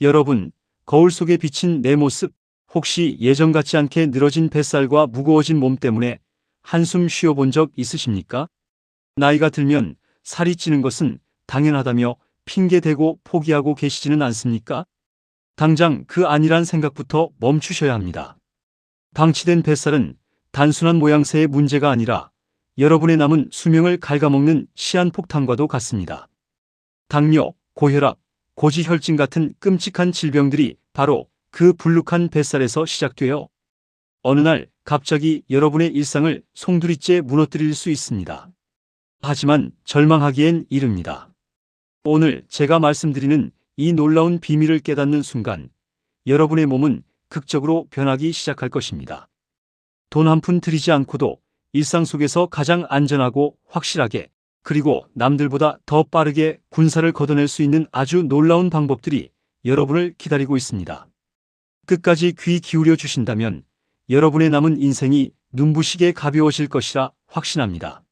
여러분, 거울 속에 비친 내 모습, 혹시 예전 같지 않게 늘어진 뱃살과 무거워진 몸 때문에 한숨 쉬어본 적 있으십니까? 나이가 들면 살이 찌는 것은 당연하다며 핑계대고 포기하고 계시지는 않습니까? 당장 그 아니란 생각부터 멈추셔야 합니다. 방치된 뱃살은 단순한 모양새의 문제가 아니라 여러분의 남은 수명을 갉아먹는 시한폭탄과도 같습니다. 당뇨, 고혈압, 고지혈증 같은 끔찍한 질병들이 바로 그 불룩한 뱃살에서 시작되어 어느 날 갑자기 여러분의 일상을 송두리째 무너뜨릴 수 있습니다. 하지만 절망하기엔 이릅니다. 오늘 제가 말씀드리는 이 놀라운 비밀을 깨닫는 순간 여러분의 몸은 극적으로 변하기 시작할 것입니다. 돈 한 푼 들이지 않고도 일상 속에서 가장 안전하고 확실하게 그리고 남들보다 더 빠르게 군살을 걷어낼 수 있는 아주 놀라운 방법들이 여러분을 기다리고 있습니다. 끝까지 귀 기울여 주신다면 여러분의 남은 인생이 눈부시게 가벼워질 것이라 확신합니다.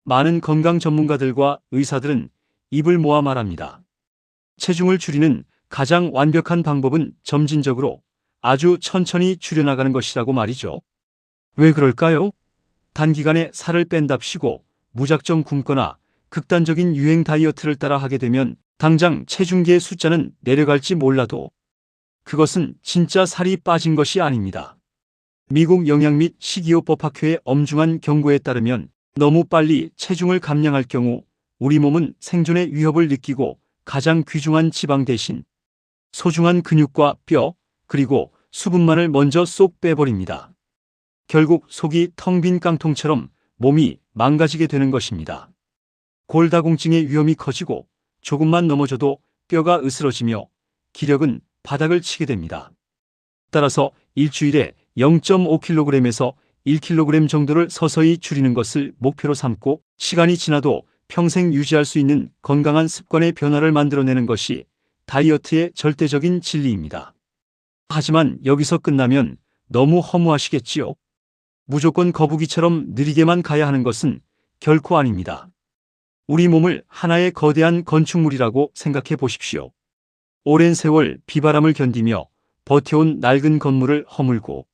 많은 건강 전문가들과 의사들은 입을 모아 말합니다. 체중을 줄이는 가장 완벽한 방법은 점진적으로 아주 천천히 줄여나가는 것이라고 말이죠. 왜 그럴까요? 단기간에 살을 뺀답시고 무작정 굶거나 극단적인 유행 다이어트를 따라 하게 되면 당장 체중계의 숫자는 내려갈지 몰라도 그것은 진짜 살이 빠진 것이 아닙니다. 미국 영양 및 식이요법학회의 엄중한 경고에 따르면 너무 빨리 체중을 감량할 경우 우리 몸은 생존의 위협을 느끼고 가장 귀중한 지방 대신 소중한 근육과 뼈, 그리고 수분만을 먼저 쏙 빼버립니다. 결국 속이 텅 빈 깡통처럼 몸이 망가지게 되는 것입니다. 골다공증의 위험이 커지고 조금만 넘어져도 뼈가 으스러지며 기력은 바닥을 치게 됩니다. 따라서 일주일에 0.5kg에서 1kg 정도를 서서히 줄이는 것을 목표로 삼고 시간이 지나도 평생 유지할 수 있는 건강한 습관의 변화를 만들어내는 것이 다이어트의 절대적인 진리입니다. 하지만 여기서 끝나면 너무 허무하시겠지요? 무조건 거북이처럼 느리게만 가야 하는 것은 결코 아닙니다. 우리 몸을 하나의 거대한 건축물이라고 생각해 보십시오. 오랜 세월 비바람을 견디며 버텨온 낡은 건물을 허물고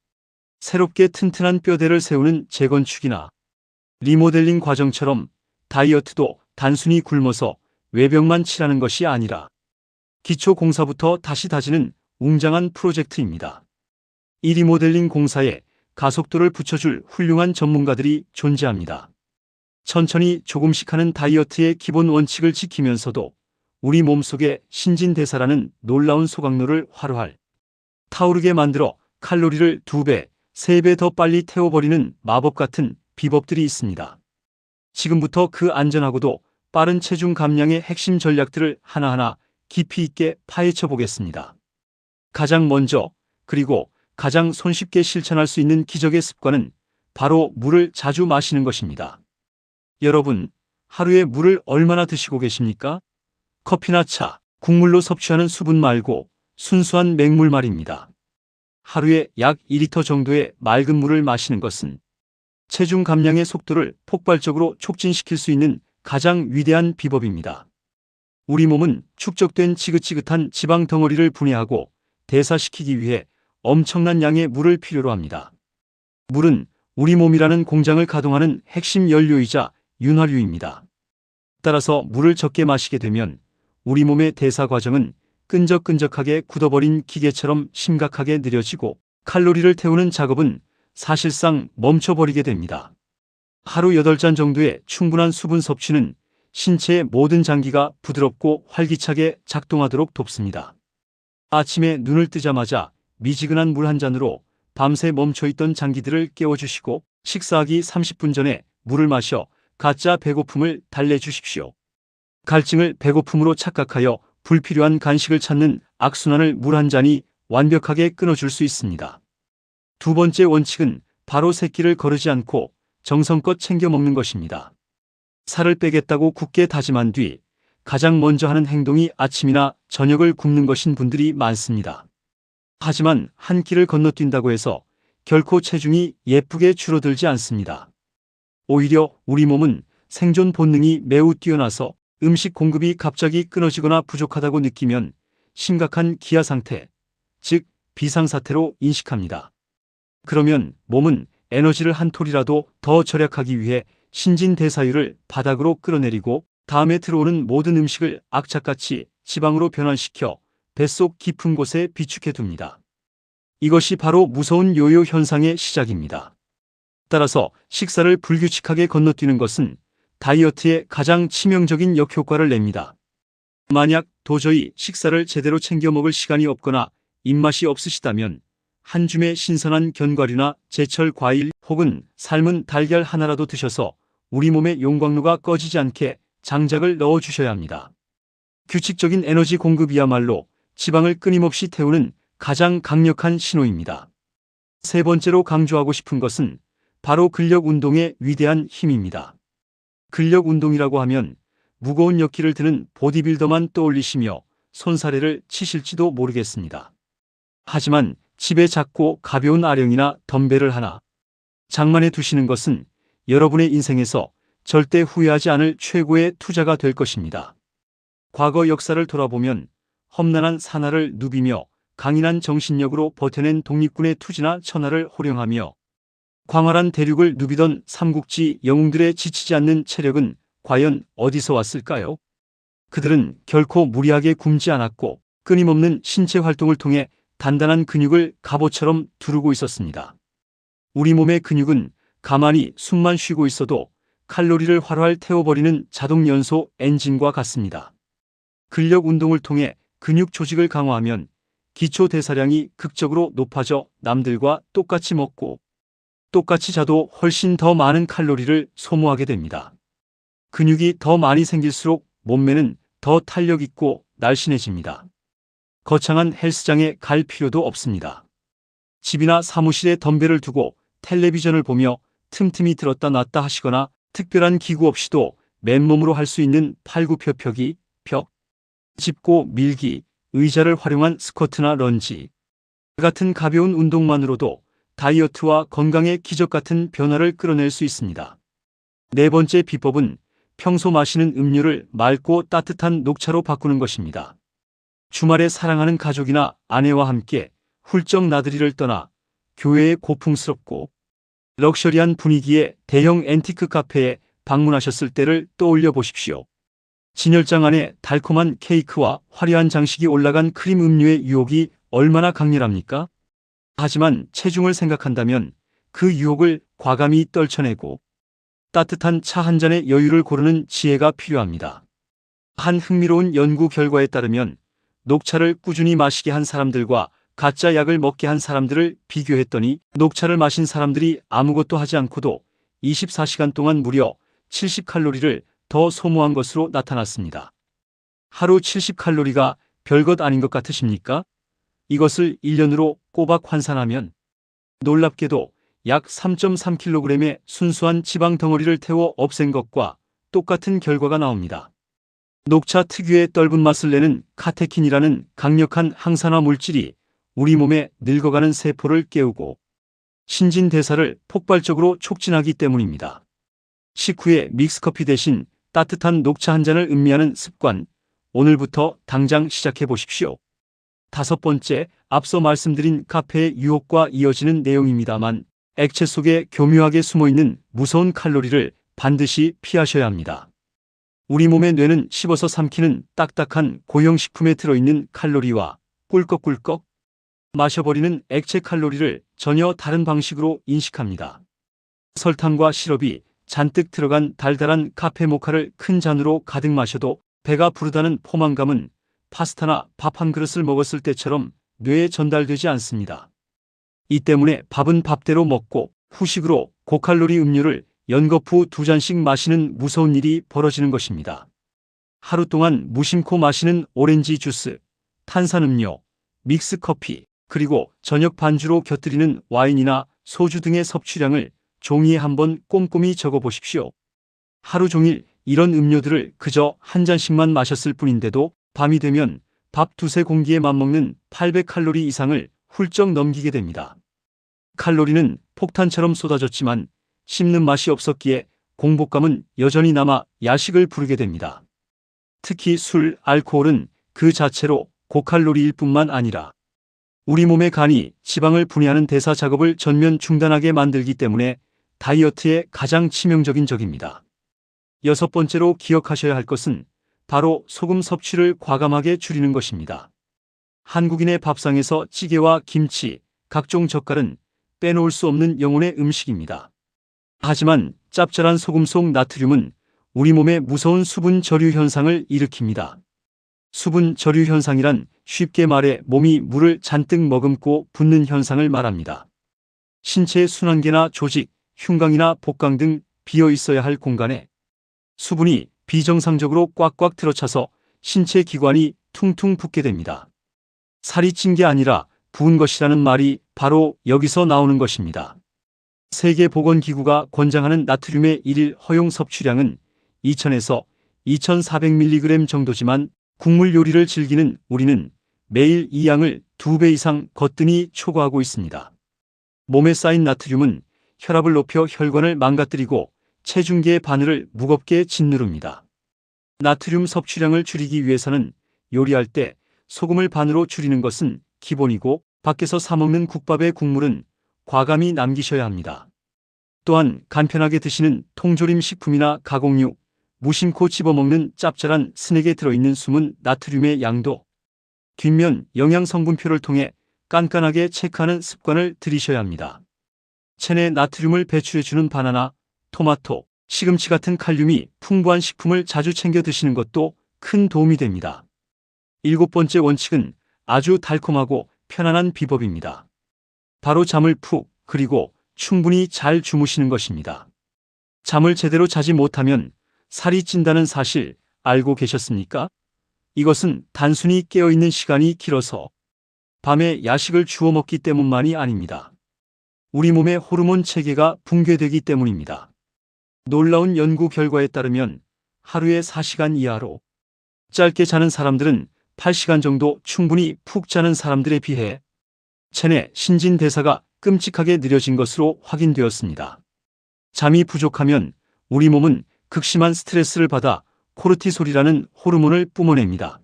새롭게 튼튼한 뼈대를 세우는 재건축이나 리모델링 과정처럼 다이어트도 단순히 굶어서 외벽만 칠하는 것이 아니라 기초 공사부터 다시 다지는 웅장한 프로젝트입니다. 이 리모델링 공사에 가속도를 붙여줄 훌륭한 전문가들이 존재합니다. 천천히 조금씩 하는 다이어트의 기본 원칙을 지키면서도 우리 몸속의 신진대사라는 놀라운 소각로를 활활 타오르게 만들어 칼로리를 2배, 3배 더 빨리 태워버리는 마법 같은 비법들이 있습니다. 지금부터 그 안전하고도 빠른 체중 감량의 핵심 전략들을 하나하나 깊이 있게 파헤쳐 보겠습니다. 가장 먼저 그리고 가장 손쉽게 실천할 수 있는 기적의 습관은 바로 물을 자주 마시는 것입니다. 여러분, 하루에 물을 얼마나 드시고 계십니까? 커피나 차, 국물로 섭취하는 수분 말고 순수한 맹물 말입니다. 하루에 약 2리터 정도의 맑은 물을 마시는 것은 체중 감량의 속도를 폭발적으로 촉진시킬 수 있는 가장 위대한 비법입니다. 우리 몸은 축적된 지긋지긋한 지방 덩어리를 분해하고 대사시키기 위해 엄청난 양의 물을 필요로 합니다. 물은 우리 몸이라는 공장을 가동하는 핵심 연료이자 윤활유입니다. 따라서 물을 적게 마시게 되면 우리 몸의 대사 과정은 끈적끈적하게 굳어버린 기계처럼 심각하게 느려지고 칼로리를 태우는 작업은 사실상 멈춰버리게 됩니다. 하루 8잔 정도의 충분한 수분 섭취는 신체의 모든 장기가 부드럽고 활기차게 작동하도록 돕습니다. 아침에 눈을 뜨자마자 미지근한 물 한 잔으로 밤새 멈춰있던 장기들을 깨워주시고 식사하기 30분 전에 물을 마셔 가짜 배고픔을 달래주십시오. 갈증을 배고픔으로 착각하여 불필요한 간식을 찾는 악순환을 물 한 잔이 완벽하게 끊어줄 수 있습니다. 두 번째 원칙은 바로 새끼를 거르지 않고 정성껏 챙겨 먹는 것입니다. 살을 빼겠다고 굳게 다짐한 뒤 가장 먼저 하는 행동이 아침이나 저녁을 굶는 것인 분들이 많습니다. 하지만 한 끼를 건너뛴다고 해서 결코 체중이 예쁘게 줄어들지 않습니다. 오히려 우리 몸은 생존 본능이 매우 뛰어나서 음식 공급이 갑자기 끊어지거나 부족하다고 느끼면 심각한 기아 상태, 즉 비상사태로 인식합니다. 그러면 몸은 에너지를 한 톨이라도 더 절약하기 위해 신진대사율을 바닥으로 끌어내리고 다음에 들어오는 모든 음식을 악착같이 지방으로 변환시켜 뱃속 깊은 곳에 비축해 둡니다. 이것이 바로 무서운 요요 현상의 시작입니다. 따라서 식사를 불규칙하게 건너뛰는 것은 다이어트에 가장 치명적인 역효과를 냅니다. 만약 도저히 식사를 제대로 챙겨 먹을 시간이 없거나 입맛이 없으시다면 한 줌의 신선한 견과류나 제철 과일 혹은 삶은 달걀 하나라도 드셔서 우리 몸의 용광로가 꺼지지 않게 장작을 넣어주셔야 합니다. 규칙적인 에너지 공급이야말로 지방을 끊임없이 태우는 가장 강력한 신호입니다. 세 번째로 강조하고 싶은 것은 바로 근력 운동의 위대한 힘입니다. 근력 운동이라고 하면 무거운 역기를 드는 보디빌더만 떠올리시며 손사래를 치실지도 모르겠습니다. 하지만 집에 작고 가벼운 아령이나 덤벨을 하나 장만해 두시는 것은 여러분의 인생에서 절대 후회하지 않을 최고의 투자가 될 것입니다. 과거 역사를 돌아보면 험난한 산하를 누비며 강인한 정신력으로 버텨낸 독립군의 투지나 천하를 호령하며 광활한 대륙을 누비던 삼국지 영웅들의 지치지 않는 체력은 과연 어디서 왔을까요? 그들은 결코 무리하게 굶지 않았고 끊임없는 신체 활동을 통해 단단한 근육을 갑옷처럼 두르고 있었습니다. 우리 몸의 근육은 가만히 숨만 쉬고 있어도 칼로리를 활활 태워버리는 자동 연소 엔진과 같습니다. 근력 운동을 통해 근육 조직을 강화하면 기초 대사량이 극적으로 높아져 남들과 똑같이 먹고 똑같이 자도 훨씬 더 많은 칼로리를 소모하게 됩니다. 근육이 더 많이 생길수록 몸매는 더 탄력 있고 날씬해집니다. 거창한 헬스장에 갈 필요도 없습니다. 집이나 사무실에 덤벨을 두고 텔레비전을 보며 틈틈이 들었다 놨다 하시거나 특별한 기구 없이도 맨몸으로 할 수 있는 팔굽혀펴기, 벽 짚고 밀기, 의자를 활용한 스쿼트나 런지 같은 가벼운 운동만으로도 다이어트와 건강의 기적 같은 변화를 끌어낼 수 있습니다. 네 번째 비법은 평소 마시는 음료를 맑고 따뜻한 녹차로 바꾸는 것입니다. 주말에 사랑하는 가족이나 아내와 함께 훌쩍 나들이를 떠나 교외의 고풍스럽고 럭셔리한 분위기의 대형 앤티크 카페에 방문하셨을 때를 떠올려 보십시오. 진열장 안에 달콤한 케이크와 화려한 장식이 올라간 크림 음료의 유혹이 얼마나 강렬합니까? 하지만 체중을 생각한다면 그 유혹을 과감히 떨쳐내고 따뜻한 차 한 잔의 여유를 고르는 지혜가 필요합니다. 한 흥미로운 연구 결과에 따르면 녹차를 꾸준히 마시게 한 사람들과 가짜 약을 먹게 한 사람들을 비교했더니 녹차를 마신 사람들이 아무것도 하지 않고도 24시간 동안 무려 70칼로리를 더 소모한 것으로 나타났습니다. 하루 70칼로리가 별것 아닌 것 같으십니까? 이것을 1년으로 꼬박 환산하면 놀랍게도 약 3.3kg의 순수한 지방 덩어리를 태워 없앤 것과 똑같은 결과가 나옵니다. 녹차 특유의 떫은 맛을 내는 카테킨이라는 강력한 항산화 물질이 우리 몸에 늙어가는 세포를 깨우고 신진대사를 폭발적으로 촉진하기 때문입니다. 식후에 믹스커피 대신 따뜻한 녹차 한 잔을 음미하는 습관, 오늘부터 당장 시작해 보십시오. 다섯 번째, 앞서 말씀드린 카페의 유혹과 이어지는 내용입니다만 액체 속에 교묘하게 숨어있는 무서운 칼로리를 반드시 피하셔야 합니다. 우리 몸의 뇌는 씹어서 삼키는 딱딱한 고형식품에 들어있는 칼로리와 꿀꺽꿀꺽 마셔버리는 액체 칼로리를 전혀 다른 방식으로 인식합니다. 설탕과 시럽이 잔뜩 들어간 달달한 카페 모카를 큰 잔으로 가득 마셔도 배가 부르다는 포만감은 파스타나 밥 한 그릇을 먹었을 때처럼 뇌에 전달되지 않습니다. 이 때문에 밥은 밥대로 먹고 후식으로 고칼로리 음료를 연거푸 2잔씩 마시는 무서운 일이 벌어지는 것입니다. 하루 동안 무심코 마시는 오렌지 주스, 탄산음료, 믹스커피, 그리고 저녁 반주로 곁들이는 와인이나 소주 등의 섭취량을 종이에 한번 꼼꼼히 적어보십시오. 하루 종일 이런 음료들을 그저 한 잔씩만 마셨을 뿐인데도 밤이 되면 밥 두세 공기에 맞먹는 800칼로리 이상을 훌쩍 넘기게 됩니다. 칼로리는 폭탄처럼 쏟아졌지만 씹는 맛이 없었기에 공복감은 여전히 남아 야식을 부르게 됩니다. 특히 술, 알코올은 그 자체로 고칼로리일 뿐만 아니라 우리 몸의 간이 지방을 분해하는 대사 작업을 전면 중단하게 만들기 때문에 다이어트에 가장 치명적인 적입니다. 여섯 번째로 기억하셔야 할 것은 바로 소금 섭취를 과감하게 줄이는 것입니다. 한국인의 밥상에서 찌개와 김치, 각종 젓갈은 빼놓을 수 없는 영혼의 음식입니다. 하지만 짭짤한 소금 속 나트륨은 우리 몸에 무서운 수분 저류 현상을 일으킵니다. 수분 저류 현상이란 쉽게 말해 몸이 물을 잔뜩 머금고 붓는 현상을 말합니다. 신체의 순환계나 조직, 흉곽이나 복강 등 비어 있어야 할 공간에 수분이 비정상적으로 꽉꽉 들어차서 신체 기관이 퉁퉁 붓게 됩니다. 살이 찐 게 아니라 부은 것이라는 말이 바로 여기서 나오는 것입니다. 세계보건기구가 권장하는 나트륨의 일일 허용 섭취량은 2000에서 2400mg 정도지만 국물 요리를 즐기는 우리는 매일 이 양을 2배 이상 거뜬히 초과하고 있습니다. 몸에 쌓인 나트륨은 혈압을 높여 혈관을 망가뜨리고 체중계의 바늘을 무겁게 짓누릅니다. 나트륨 섭취량을 줄이기 위해서는 요리할 때 소금을 반으로 줄이는 것은 기본이고 밖에서 사 먹는 국밥의 국물은 과감히 남기셔야 합니다. 또한 간편하게 드시는 통조림 식품이나 가공육, 무심코 집어먹는 짭짤한 스낵에 들어있는 숨은 나트륨의 양도 뒷면 영양성분표를 통해 깐깐하게 체크하는 습관을 들이셔야 합니다. 체내 나트륨을 배출해주는 바나나, 토마토, 시금치 같은 칼륨이 풍부한 식품을 자주 챙겨 드시는 것도 큰 도움이 됩니다. 일곱 번째 원칙은 아주 달콤하고 편안한 비법입니다. 바로 잠을 푹 그리고 충분히 잘 주무시는 것입니다. 잠을 제대로 자지 못하면 살이 찐다는 사실 알고 계셨습니까? 이것은 단순히 깨어있는 시간이 길어서 밤에 야식을 주워 먹기 때문만이 아닙니다. 우리 몸의 호르몬 체계가 붕괴되기 때문입니다. 놀라운 연구 결과에 따르면 하루에 4시간 이하로 짧게 자는 사람들은 8시간 정도 충분히 푹 자는 사람들에 비해 체내 신진대사가 끔찍하게 느려진 것으로 확인되었습니다. 잠이 부족하면 우리 몸은 극심한 스트레스를 받아 코르티솔이라는 호르몬을 뿜어냅니다.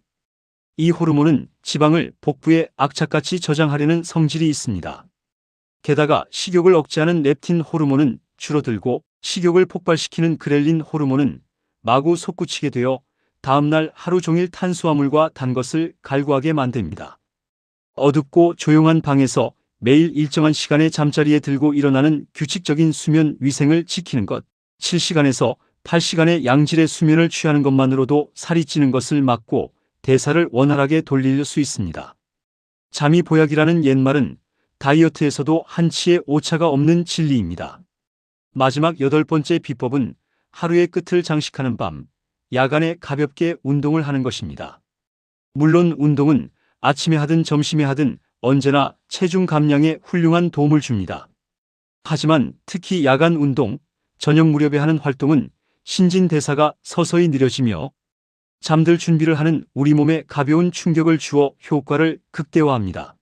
이 호르몬은 지방을 복부에 악착같이 저장하려는 성질이 있습니다. 게다가 식욕을 억제하는 렙틴 호르몬은 줄어들고 식욕을 폭발시키는 그렐린 호르몬은 마구 솟구치게 되어 다음날 하루 종일 탄수화물과 단 것을 갈구하게 만듭니다. 어둡고 조용한 방에서 매일 일정한 시간에 잠자리에 들고 일어나는 규칙적인 수면 위생을 지키는 것, 7시간에서 8시간의 양질의 수면을 취하는 것만으로도 살이 찌는 것을 막고 대사를 원활하게 돌릴 수 있습니다. 잠이 보약이라는 옛말은 다이어트에서도 한치의 오차가 없는 진리입니다. 마지막 여덟 번째 비법은 하루의 끝을 장식하는 밤, 야간에 가볍게 운동을 하는 것입니다. 물론 운동은 아침에 하든 점심에 하든 언제나 체중 감량에 훌륭한 도움을 줍니다. 하지만 특히 야간 운동, 저녁 무렵에 하는 활동은 신진대사가 서서히 느려지며 잠들 준비를 하는 우리 몸에 가벼운 충격을 주어 효과를 극대화합니다.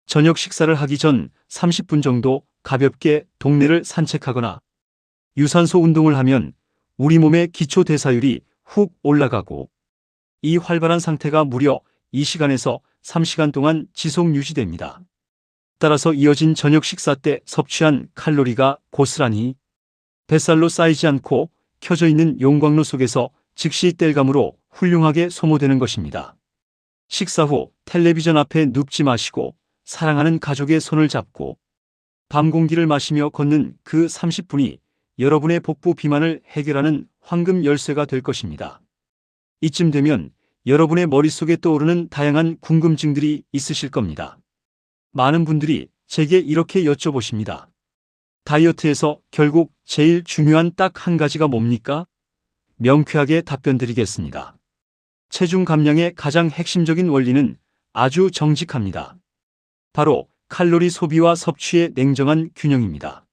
저녁 식사를 하기 전 30분 정도 가볍게 동네를 산책하거나 유산소 운동을 하면 우리 몸의 기초 대사율이 훅 올라가고 이 활발한 상태가 무려 2시간에서 3시간 동안 지속 유지됩니다. 따라서 이어진 저녁 식사 때 섭취한 칼로리가 고스란히 뱃살로 쌓이지 않고 켜져 있는 용광로 속에서 즉시 땔감으로 훌륭하게 소모되는 것입니다. 식사 후 텔레비전 앞에 눕지 마시고 사랑하는 가족의 손을 잡고 밤 공기를 마시며 걷는 그 30분이 여러분의 복부 비만을 해결하는 황금 열쇠가 될 것입니다. 이쯤 되면 여러분의 머릿속에 떠오르는 다양한 궁금증들이 있으실 겁니다. 많은 분들이 제게 이렇게 여쭤보십니다. 다이어트에서 결국 제일 중요한 딱 한 가지가 뭡니까? 명쾌하게 답변드리겠습니다. 체중 감량의 가장 핵심적인 원리는 아주 정직합니다. 바로 칼로리 소비와 섭취의 냉정한 균형입니다.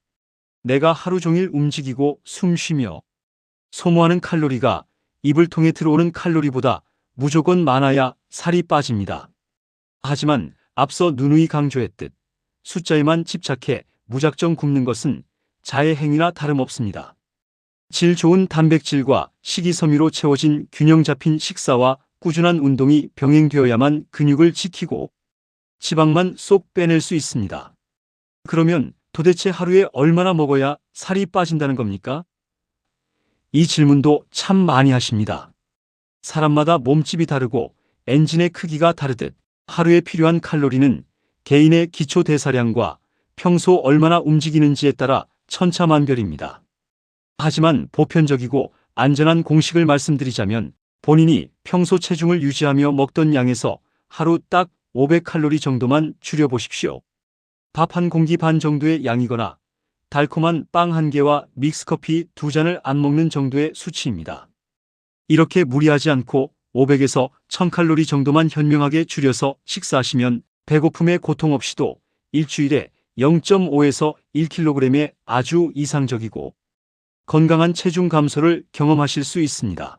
내가 하루 종일 움직이고 숨 쉬며 소모하는 칼로리가 입을 통해 들어오는 칼로리보다 무조건 많아야 살이 빠집니다. 하지만 앞서 누누이 강조했듯 숫자에만 집착해 무작정 굶는 것은 자해 행위나 다름없습니다. 질 좋은 단백질과 식이섬유로 채워진 균형 잡힌 식사와 꾸준한 운동이 병행되어야만 근육을 지키고 지방만 쏙 빼낼 수 있습니다. 그러면 도대체 하루에 얼마나 먹어야 살이 빠진다는 겁니까? 이 질문도 참 많이 하십니다. 사람마다 몸집이 다르고 엔진의 크기가 다르듯 하루에 필요한 칼로리는 개인의 기초 대사량과 평소 얼마나 움직이는지에 따라 천차만별입니다. 하지만 보편적이고 안전한 공식을 말씀드리자면 본인이 평소 체중을 유지하며 먹던 양에서 하루 딱 500칼로리 정도만 줄여보십시오. 밥 한 공기 반 정도의 양이거나 달콤한 빵 한 개와 믹스커피 2잔을 안 먹는 정도의 수치입니다. 이렇게 무리하지 않고 500에서 1000칼로리 정도만 현명하게 줄여서 식사하시면 배고픔의 고통 없이도 일주일에 0.5에서 1kg의 아주 이상적이고 건강한 체중 감소를 경험하실 수 있습니다.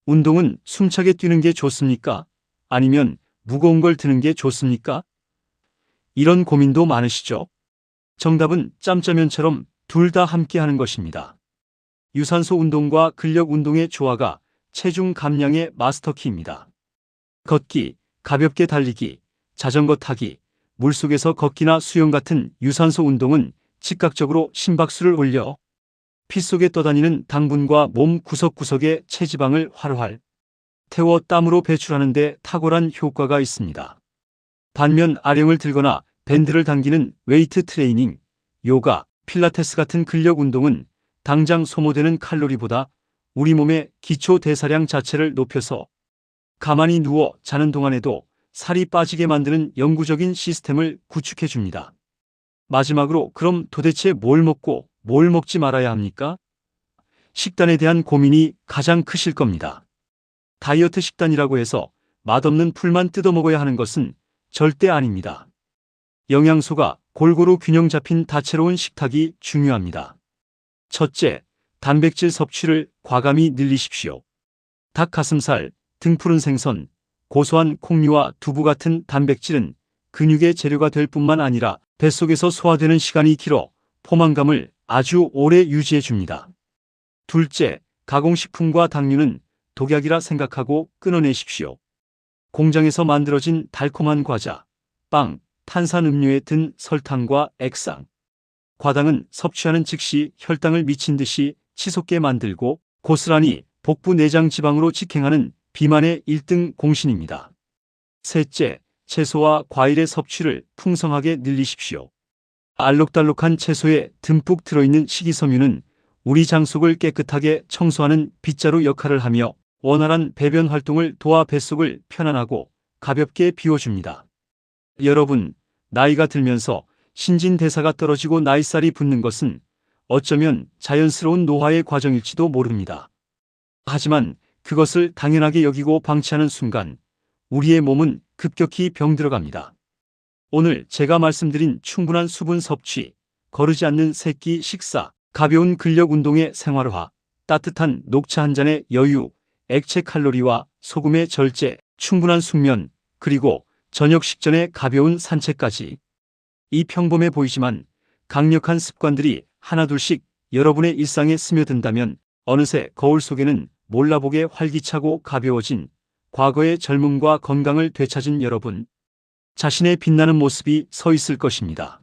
운동은 숨차게 뛰는 게 좋습니까? 아니면 무거운 걸 드는 게 좋습니까? 이런 고민도 많으시죠? 정답은 짬짜면처럼 둘 다 함께 하는 것입니다. 유산소 운동과 근력 운동의 조화가 체중 감량의 마스터키입니다. 걷기, 가볍게 달리기, 자전거 타기, 물속에서 걷기나 수영 같은 유산소 운동은 즉각적으로 심박수를 올려 피 속에 떠다니는 당분과 몸 구석구석의 체지방을 활활 태워 땀으로 배출하는 데 탁월한 효과가 있습니다. 반면 아령을 들거나 밴드를 당기는 웨이트 트레이닝, 요가, 필라테스 같은 근력 운동은 당장 소모되는 칼로리보다 우리 몸의 기초 대사량 자체를 높여서 가만히 누워 자는 동안에도 살이 빠지게 만드는 영구적인 시스템을 구축해 줍니다. 마지막으로 그럼 도대체 뭘 먹고 뭘 먹지 말아야 합니까? 식단에 대한 고민이 가장 크실 겁니다. 다이어트 식단이라고 해서 맛없는 풀만 뜯어 먹어야 하는 것은 절대 아닙니다. 영양소가 골고루 균형 잡힌 다채로운 식탁이 중요합니다. 첫째, 단백질 섭취를 과감히 늘리십시오. 닭 가슴살, 등푸른 생선, 고소한 콩류와 두부 같은 단백질은 근육의 재료가 될 뿐만 아니라 뱃속에서 소화되는 시간이 길어 포만감을 아주 오래 유지해 줍니다. 둘째, 가공식품과 당류는 독약이라 생각하고 끊어내십시오. 공장에서 만들어진 달콤한 과자, 빵, 탄산음료에 든 설탕과 액상, 과당은 섭취하는 즉시 혈당을 미친 듯이 치솟게 만들고 고스란히 복부 내장 지방으로 직행하는 비만의 1등 공신입니다. 셋째, 채소와 과일의 섭취를 풍성하게 늘리십시오. 알록달록한 채소에 듬뿍 들어있는 식이섬유는 우리 장 속을 깨끗하게 청소하는 빗자루 역할을 하며 원활한 배변 활동을 도와 뱃속을 편안하고 가볍게 비워줍니다. 여러분, 나이가 들면서 신진대사가 떨어지고 나이살이 붙는 것은 어쩌면 자연스러운 노화의 과정일지도 모릅니다. 하지만 그것을 당연하게 여기고 방치하는 순간 우리의 몸은 급격히 병들어갑니다. 오늘 제가 말씀드린 충분한 수분 섭취, 거르지 않는 세끼 식사, 가벼운 근력 운동의 생활화, 따뜻한 녹차 한 잔의 여유, 액체 칼로리와 소금의 절제, 충분한 숙면, 그리고 저녁 식전의 가벼운 산책까지. 이 평범해 보이지만 강력한 습관들이 하나둘씩 여러분의 일상에 스며든다면 어느새 거울 속에는 몰라보게 활기차고 가벼워진 과거의 젊음과 건강을 되찾은 여러분, 자신의 빛나는 모습이 서 있을 것입니다.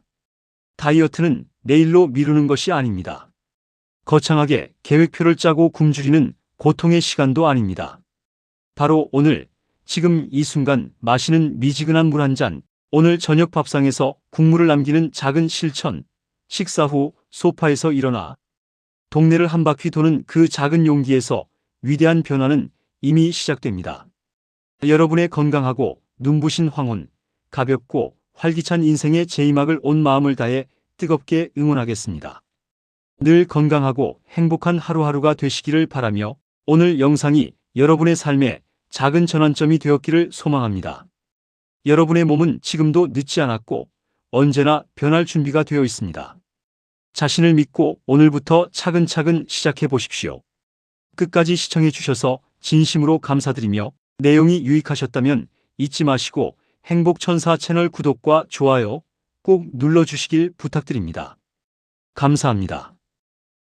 다이어트는 내일로 미루는 것이 아닙니다. 거창하게 계획표를 짜고 굶주리는 고통의 시간도 아닙니다. 바로 오늘, 지금 이 순간 마시는 미지근한 물 한 잔, 오늘 저녁 밥상에서 국물을 남기는 작은 실천, 식사 후 소파에서 일어나 동네를 한 바퀴 도는 그 작은 용기에서 위대한 변화는 이미 시작됩니다. 여러분의 건강하고 눈부신 황혼, 가볍고 활기찬 인생의 제2막을 온 마음을 다해 뜨겁게 응원하겠습니다. 늘 건강하고 행복한 하루하루가 되시기를 바라며 오늘 영상이 여러분의 삶에 작은 전환점이 되었기를 소망합니다. 여러분의 몸은 지금도 늦지 않았고 언제나 변할 준비가 되어 있습니다. 자신을 믿고 오늘부터 차근차근 시작해 보십시오. 끝까지 시청해 주셔서 진심으로 감사드리며 내용이 유익하셨다면 잊지 마시고 행복천사 채널 구독과 좋아요 꼭 눌러주시길 부탁드립니다. 감사합니다.